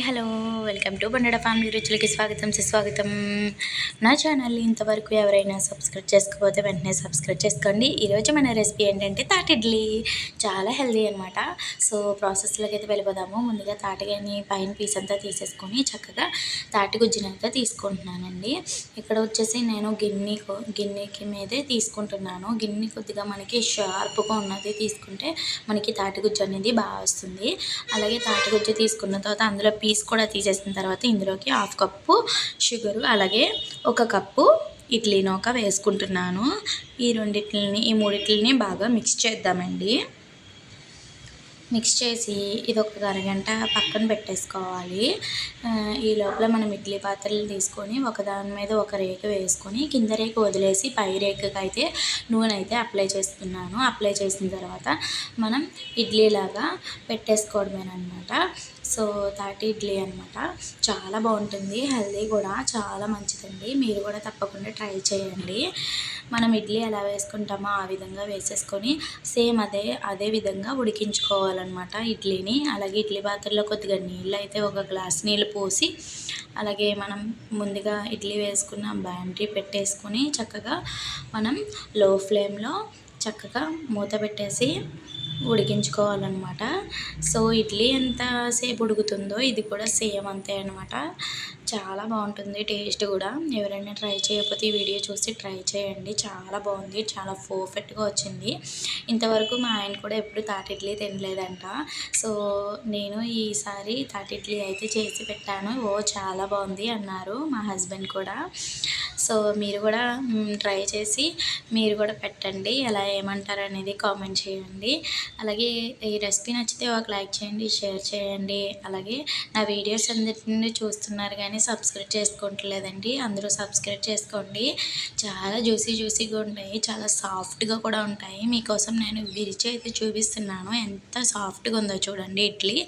Hello welcome to బండడ family రుచులకి స్వాగతం సుస్వాగతం. నా ఛానల్ని ఇంతవరకు ఎవరైనా సబ్స్క్రైబ్ చేసుకోకపోతే వెంటనే సబ్స్క్రైబ్ చేసుకోండి. ఈరోజు మన రెసిపీ ఏంటంటే తాటి ఇడ్లీ. చాలా హెల్దీ అనమాట. సో ప్రాసెస్లోకి అయితే వెళ్ళిపోదాము. ముందుగా తాటిగాని పైన పీస్ అంతా తీసేసుకొని చక్కగా తాటి గుజ్జునంతా తీసుకుంటున్నానండి. ఇక్కడ వచ్చేసి నేను గిన్నెకి మీదే తీసుకుంటున్నాను. గిన్నె కొద్దిగా మనకి షార్ప్గా ఉన్నది తీసుకుంటే మనకి తాటి గుజ్జు అనేది బాగా వస్తుంది. అలాగే తాటి గుజ్జు తీసుకున్న తర్వాత అందులో పీస్ కూడా తీసేసిన తర్వాత ఇందులోకి 1/2 కప్పు షుగరు, అలాగే 1 కప్పు ఇడ్లీ నూక వేసుకుంటున్నాను. ఈ మూడిట్లని బాగా మిక్స్ చేద్దామండి. మిక్స్ చేసి ఇది ఒక అరగంట పక్కన పెట్టేసుకోవాలి. ఈ లోపల మనం ఇడ్లీ పాత్రలు తీసుకొని ఒకదాని మీద ఒక రేకు వేసుకొని కింద రేకు వదిలేసి పై రేకుకి అయితే నూనె అయితే అప్లై చేస్తున్నాను. అప్లై చేసిన తర్వాత మనం ఇడ్లీలాగా పెట్టేసుకోవడమేనమాట. సో తాటి ఇడ్లీ అనమాట. చాలా బాగుంటుంది, హెల్దీ కూడా, చాలా మంచిదండి. మీరు కూడా తప్పకుండా ట్రై చేయండి. మనం ఇడ్లీ ఎలా వేసుకుంటామో ఆ విధంగా వేసేసుకొని సేమ్ అదే విధంగా ఉడికించుకోవాలన్నమాట ఇడ్లీని. అలాగే ఇడ్లీ పాత్రలో కొద్దిగా నీళ్ళు అయితే 1 గ్లాస్ నీళ్ళు పోసి అలాగే మనం ముందుగా ఇడ్లీ వేసుకున్న బాండీ పెట్టేసుకొని చక్కగా మనం లో ఫ్లేమ్లో చక్కగా మూత పెట్టేసి ఉడికించుకోవాలన్నమాట. సో ఇడ్లీ ఎంతసేపు ఉడుకుతుందో ఇది కూడా సేమ్ అంతే అనమాట. చాలా బాగుంటుంది టేస్ట్ కూడా. ఎవరైనా ట్రై చేయకపోతే ఈ వీడియో చూసి ట్రై చేయండి. చాలా బాగుంది, చాలా పర్ఫెక్ట్గా వచ్చింది. ఇంతవరకు మా ఆయన కూడా ఎప్పుడు తాటి ఇడ్లీ తినలేదంట. సో నేను ఈసారి తాటి ఇడ్లీ అయితే చేసి పెట్టాను. చాలా బాగుంది అన్నారు మా హస్బెండ్ కూడా. సో మీరు కూడా ట్రై చేసి మీరు కూడా పెట్టండి. ఎలా ఏమంటారు అనేది కామెంట్ చేయండి. అలాగే ఈ రెసిపీ నచ్చితే ఒక లైక్ చేయండి, షేర్ చేయండి. అలాగే నా వీడియోస్ అన్నిటిని చూస్తున్నారు కానీ సబ్స్క్రైబ్ చేసుకోవట్లేదండి. అందరూ సబ్స్క్రైబ్ చేసుకోండి. చాలా జ్యూసీగా ఉంటాయి, చాలా సాఫ్ట్గా కూడా ఉంటాయి. మీకోసం నేను విరిచి అయితే చూపిస్తున్నాను. ఎంత సాఫ్ట్గా ఉందో చూడండి ఇడ్లీ.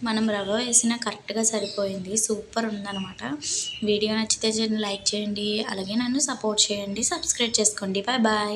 మనం రవ్వ వేసిన కరెక్ట్గా సరిపోయింది, సూపర్ ఉందన్నమాట. వీడియో నచ్చితే లైక్ చేయండి, అలాగే నన్ను సపోర్ట్ చేయండి, సబ్స్క్రైబ్ చేసుకోండి. Bye bye.